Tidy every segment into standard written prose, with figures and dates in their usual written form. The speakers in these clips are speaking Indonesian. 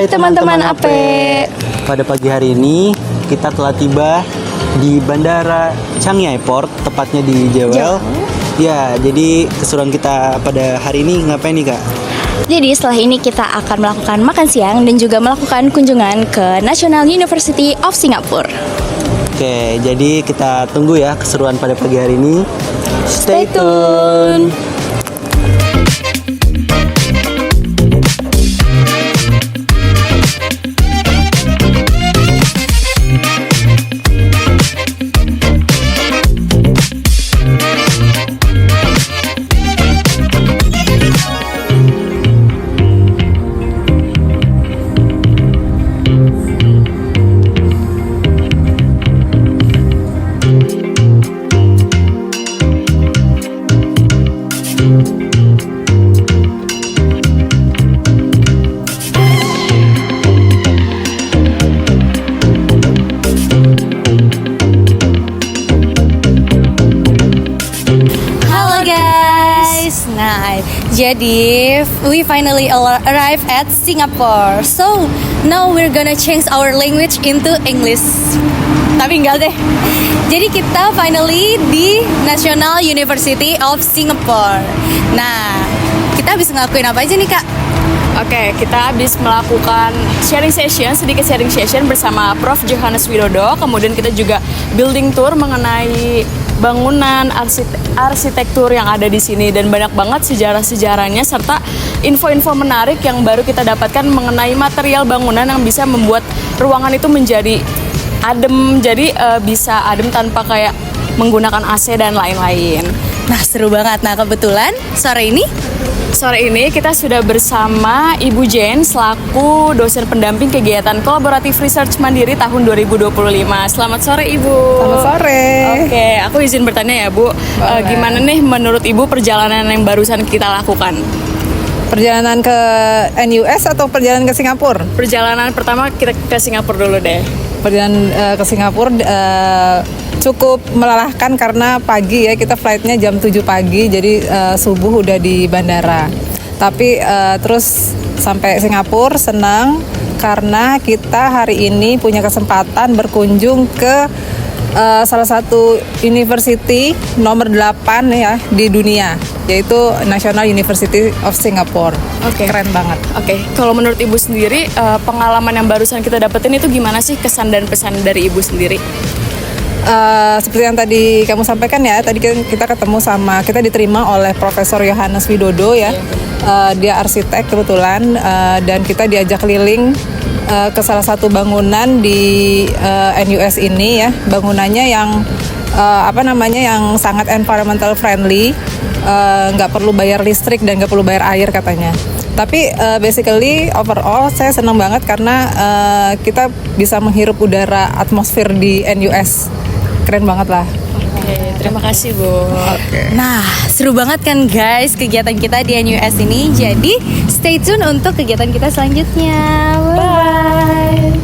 Hai teman-teman Ape. Pada pagi hari ini kita telah tiba di Bandara Changi Airport, tepatnya di Jewel. Ya, jadi keseruan kita pada hari ini ngapain nih Kak? Jadi setelah ini kita akan melakukan makan siang dan juga melakukan kunjungan ke National University of Singapore. Oke, jadi kita tunggu ya keseruan pada pagi hari ini. Stay tune. Nah, jadi we finally arrived at Singapore. So now we're gonna change our language into English. Tapi enggak deh. Jadi kita finally di National University of Singapore. Nah, kita habis ngelakuin apa aja nih Kak? Oke, kita habis melakukan sedikit sharing session bersama Prof. Johannes Widodo. Kemudian kita juga building tour mengenai bangunan, arsitektur yang ada di sini, dan banyak banget sejarah-sejarahnya serta info-info menarik yang baru kita dapatkan mengenai material bangunan yang bisa membuat ruangan itu menjadi adem, jadi bisa adem tanpa kayak menggunakan AC dan lain-lain. Nah, seru banget. Nah, kebetulan sore ini kita sudah bersama Ibu Jane selaku dosen pendamping kegiatan kolaboratif research mandiri tahun 2025. Selamat sore Ibu. Selamat sore. Oke, aku izin bertanya ya Bu, gimana nih menurut Ibu perjalanan yang barusan kita lakukan? Perjalanan ke NUS atau perjalanan ke Singapura? Perjalanan pertama kita ke Singapura dulu deh. Perjalanan ke Singapura cukup melelahkan karena pagi ya, kita flightnya jam 7 pagi, jadi subuh udah di bandara. Tapi terus sampai Singapura senang karena kita hari ini punya kesempatan berkunjung ke salah satu university nomor 8 ya di dunia, yaitu National University of Singapore. Oke. Keren banget. Oke, kalau menurut Ibu sendiri pengalaman yang barusan kita dapetin itu gimana sih, kesan dan pesan dari Ibu sendiri? Seperti yang tadi kamu sampaikan ya, tadi kita diterima oleh Profesor Johannes Widodo ya. Dia arsitek kebetulan, dan kita diajak keliling ke salah satu bangunan di NUS ini ya. Bangunannya yang yang sangat environmental friendly, nggak perlu bayar listrik dan nggak perlu bayar air katanya. Tapi basically overall saya senang banget karena kita bisa menghirup udara atmosfer di NUS. Keren banget lah. Oke, terima kasih Bu. Nah, seru banget kan guys kegiatan kita di NUS ini. Jadi stay tune untuk kegiatan kita selanjutnya. Bye.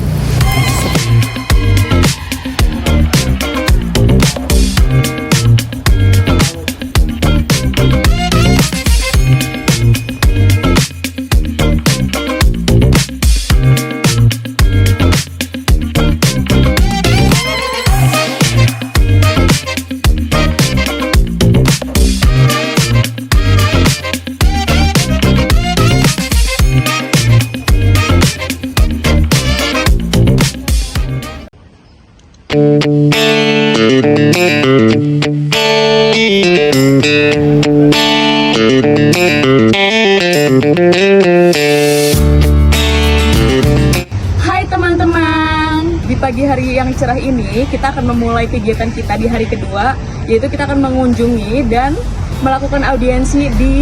Hai teman-teman, di pagi hari yang cerah ini kita akan memulai kegiatan kita di hari kedua, yaitu kita akan mengunjungi dan melakukan audiensi di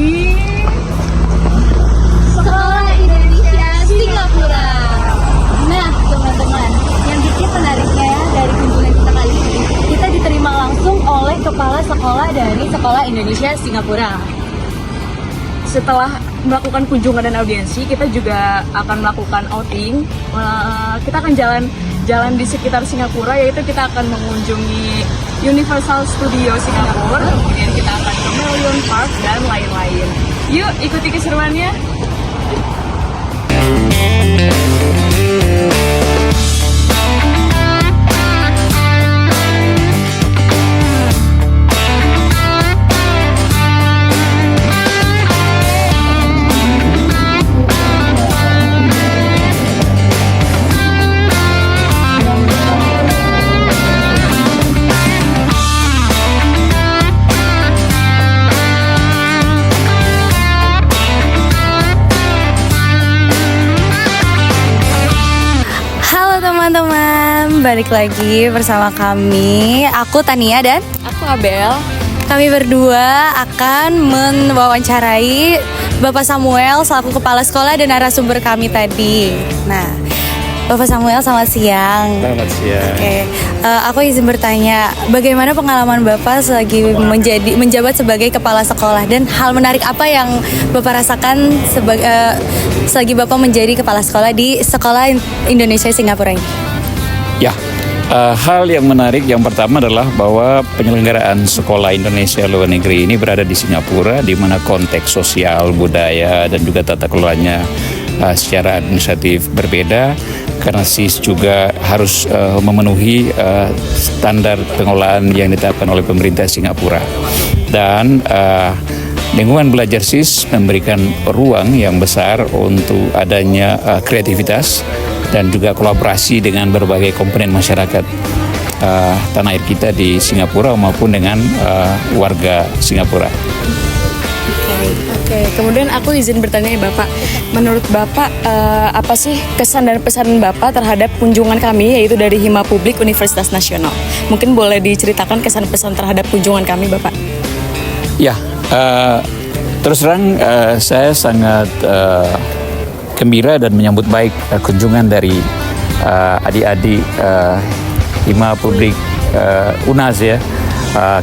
Sekolah Indonesia Singapura. Nah, teman-teman, yang bikin menariknya dari kunjungan kita kali ini, kita diterima langsung oleh kepala sekolah dari Sekolah Indonesia Singapura. Setelah melakukan kunjungan dan audiensi, kita juga akan melakukan outing. Kita akan jalan di sekitar Singapura, yaitu kita akan mengunjungi Universal Studio Singapura, kemudian kita akan ke Million Park dan lain-lain. Yuk ikuti keseruannya. Halo teman-teman, balik lagi bersama kami. Aku Tania dan Aku Abel. kami berdua akan mewawancarai Bapak Samuel selaku kepala sekolah dan narasumber kami tadi. Nah, Bapak Samuel, selamat siang. Selamat siang. Oke, aku izin bertanya, bagaimana pengalaman Bapak selagi menjabat sebagai kepala sekolah dan hal menarik apa yang Bapak rasakan selagi Bapak menjadi kepala sekolah di Sekolah Indonesia Singapura ini? Ya, hal yang menarik yang pertama adalah bahwa penyelenggaraan sekolah Indonesia luar negeri ini berada di Singapura, di mana konteks sosial, budaya, dan juga tata kelolanya secara administratif berbeda, karena SIS juga harus memenuhi standar pengelolaan yang ditetapkan oleh pemerintah Singapura. Dan lingkungan belajar SIS memberikan ruang yang besar untuk adanya kreativitas dan juga kolaborasi dengan berbagai komponen masyarakat tanah air kita di Singapura maupun dengan warga Singapura. Oke, kemudian aku izin bertanya ya Bapak, menurut Bapak apa sih kesan dan pesan Bapak terhadap kunjungan kami yaitu dari Hima Publik Universitas Nasional? Mungkin boleh diceritakan kesan pesan terhadap kunjungan kami Bapak? Ya, terus terang saya sangat gembira dan menyambut baik kunjungan dari adik-adik Hima Publik UNAS ya.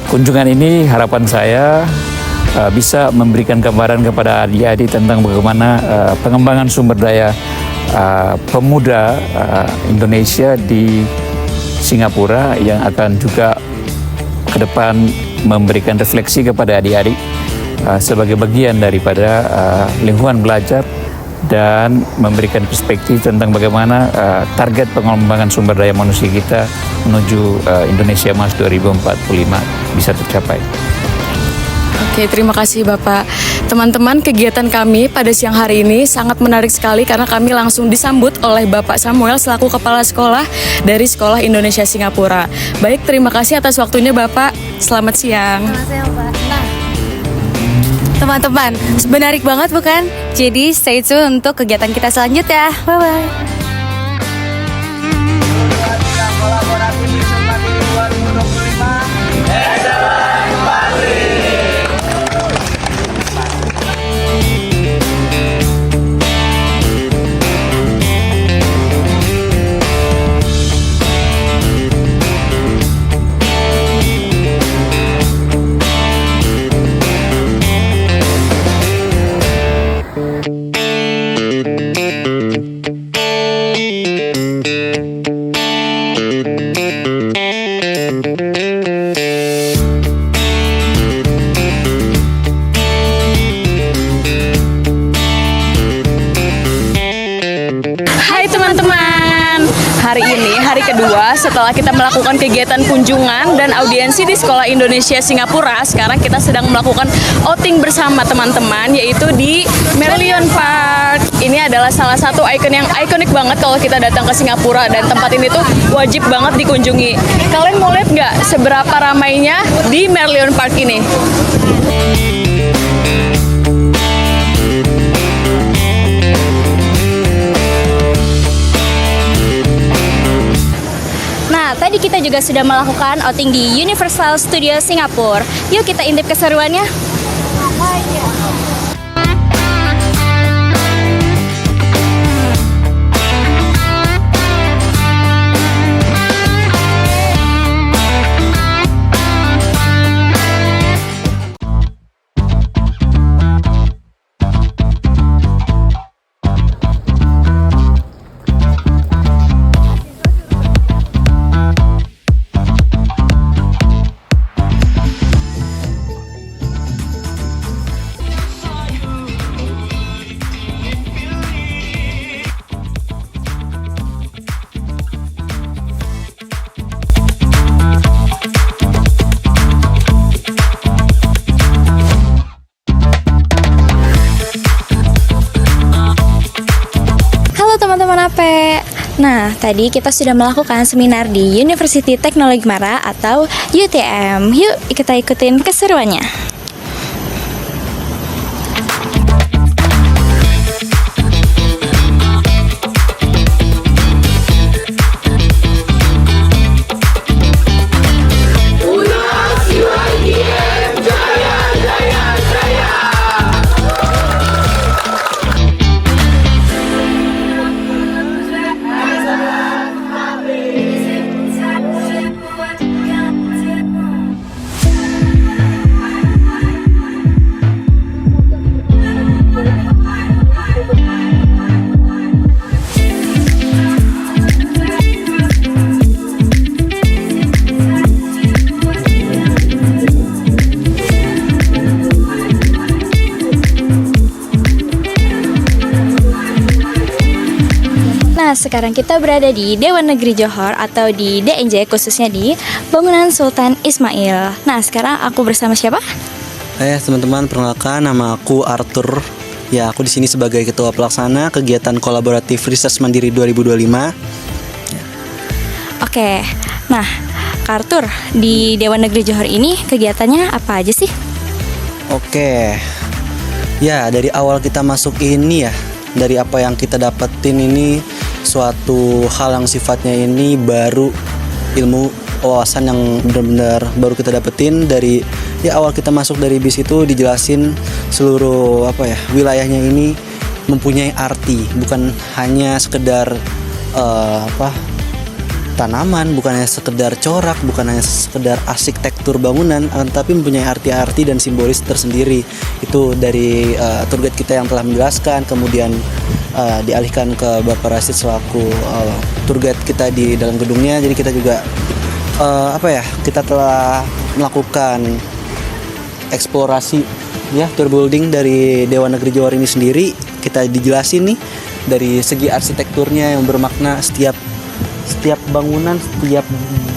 Kunjungan ini harapan saya bisa memberikan gambaran kepada adik-adik tentang bagaimana pengembangan sumber daya pemuda Indonesia di Singapura yang akan juga ke depan memberikan refleksi kepada adik-adik sebagai bagian daripada lingkungan belajar dan memberikan perspektif tentang bagaimana target pengembangan sumber daya manusia kita menuju Indonesia Emas 2045 bisa tercapai. Oke, terima kasih Bapak. Teman-teman, kegiatan kami pada siang hari ini sangat menarik sekali karena kami langsung disambut oleh Bapak Samuel selaku Kepala Sekolah dari Sekolah Indonesia Singapura. Baik, terima kasih atas waktunya Bapak. Selamat siang. Teman-teman, menarik banget bukan? Jadi stay tune untuk kegiatan kita selanjutnya. Bye-bye. Hari ini, hari kedua setelah kita melakukan kegiatan kunjungan dan audiensi di Sekolah Indonesia Singapura, sekarang kita sedang melakukan outing bersama teman-teman, yaitu di Merlion Park. Ini adalah salah satu ikon yang ikonik banget kalau kita datang ke Singapura, dan tempat ini tuh wajib banget dikunjungi. Kalian mau lihat nggak seberapa ramainya di Merlion Park ini? Nah, tadi kita juga sudah melakukan outing di Universal Studio Singapura. Yuk kita intip keseruannya. tadi kita sudah melakukan seminar di University Teknologi Mara atau UTM. Yuk kita ikutin keseruannya. Nah, sekarang kita berada di Dewan Negeri Johor atau di DNJ, khususnya di Bangunan Sultan Ismail. Nah, sekarang aku bersama siapa? Teman-teman, perkenalkan, nama aku Arthur. Ya, aku di sini sebagai Ketua Pelaksana Kegiatan Kolaboratif Research Mandiri 2025. Oke, nah Kak Arthur, di Dewan Negeri Johor ini kegiatannya apa aja sih? Oke, ya dari awal kita masuk ini ya, dari apa yang kita dapetin ini suatu hal yang sifatnya ini baru, ilmu wawasan yang benar-benar baru kita dapetin. Dari ya awal kita masuk dari bis itu dijelasin seluruh wilayahnya ini mempunyai arti, bukan hanya sekedar tanaman, bukan hanya sekedar corak, bukan hanya sekedar arsitektur bangunan, tapi mempunyai arti-arti dan simbolis tersendiri. Itu dari tour guide kita yang telah menjelaskan, kemudian dialihkan ke Bapak Rasid selaku tour guide kita di dalam gedungnya. Jadi kita juga kita telah melakukan eksplorasi ya, tour building dari Dewan Negeri Johor ini sendiri. Kita dijelasin nih dari segi arsitekturnya yang bermakna, setiap bangunan, setiap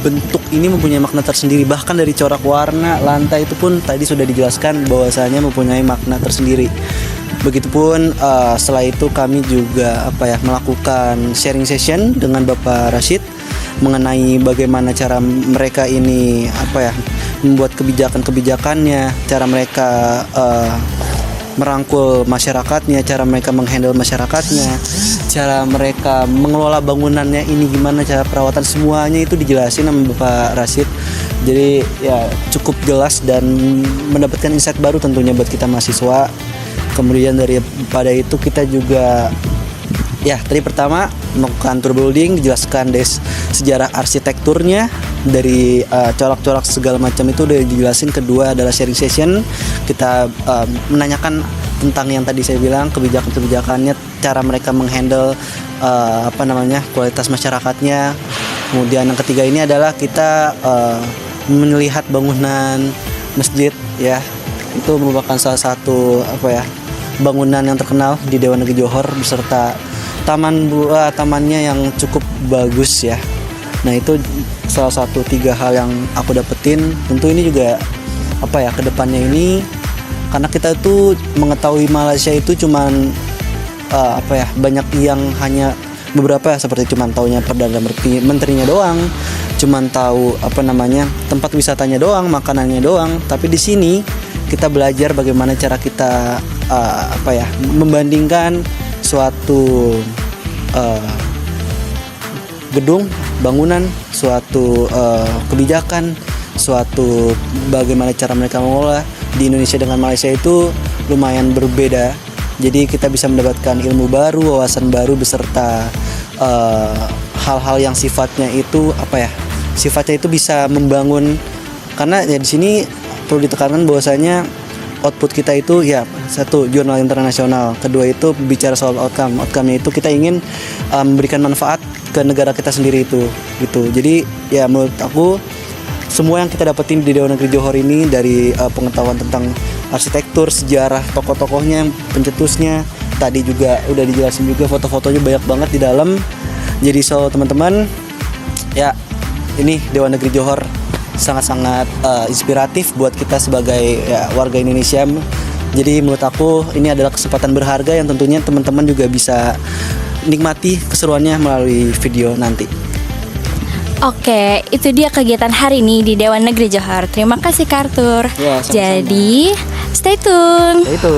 bentuk ini mempunyai makna tersendiri. Bahkan dari corak warna lantai itu pun tadi sudah dijelaskan bahwasanya mempunyai makna tersendiri. Begitupun setelah itu kami juga melakukan sharing session dengan Bapak Rashid mengenai bagaimana cara mereka ini membuat kebijakan-kebijakannya, cara mereka merangkul masyarakatnya, cara mereka menghandle masyarakatnya, cara mereka mengelola bangunannya ini gimana, cara perawatan, semuanya itu dijelasin sama Bapak Rashid. Jadi ya cukup jelas dan mendapatkan insight baru tentunya buat kita mahasiswa. Kemudian daripada itu kita juga ya tadi pertama melakukan tour building, dijelaskan dari sejarah arsitekturnya, dari corak-corak segala macam itu udah dijelasin. Kedua adalah sharing session, kita menanyakan tentang yang tadi saya bilang, kebijakan-kebijakannya, cara mereka menghandle kualitas masyarakatnya. Kemudian yang ketiga ini adalah kita melihat bangunan masjid ya, itu merupakan salah satu bangunan yang terkenal di Dewan Negeri Johor beserta tamannya yang cukup bagus ya. Nah itu salah satu 3 hal yang aku dapetin. Tentu ini juga kedepannya ini, karena kita tuh mengetahui Malaysia itu cuman banyak yang hanya beberapa seperti cuman taunya Perdana Menterinya doang, cuman tahu tempat wisatanya doang, makanannya doang. Tapi di sini kita belajar bagaimana cara kita membandingkan suatu gedung, bangunan, suatu kebijakan, suatu bagaimana cara mereka mengolah di Indonesia dengan Malaysia itu lumayan berbeda. Jadi kita bisa mendapatkan ilmu baru, wawasan baru beserta hal-hal yang sifatnya itu sifatnya itu bisa membangun. Karena ya di sini perlu ditekankan bahwasanya output kita itu ya satu jurnal internasional, kedua itu bicara soal outcome-nya itu kita ingin memberikan manfaat ke negara kita sendiri itu gitu. Jadi ya menurut aku semua yang kita dapetin di Dewan Negeri Johor ini, dari pengetahuan tentang arsitektur, sejarah, tokoh-tokohnya, pencetusnya, tadi juga udah dijelasin juga, foto-fotonya banyak banget di dalam. Jadi teman-teman ya, ini Dewan Negeri Johor sangat-sangat inspiratif buat kita sebagai warga Indonesia. Jadi menurut aku ini adalah kesempatan berharga yang tentunya teman-teman juga bisa nikmati keseruannya melalui video nanti. Oke, itu dia kegiatan hari ini di Dewan Negeri Johor. Terima kasih Kak Arthur. Ya, sama-sama. Jadi, stay tune. Itu.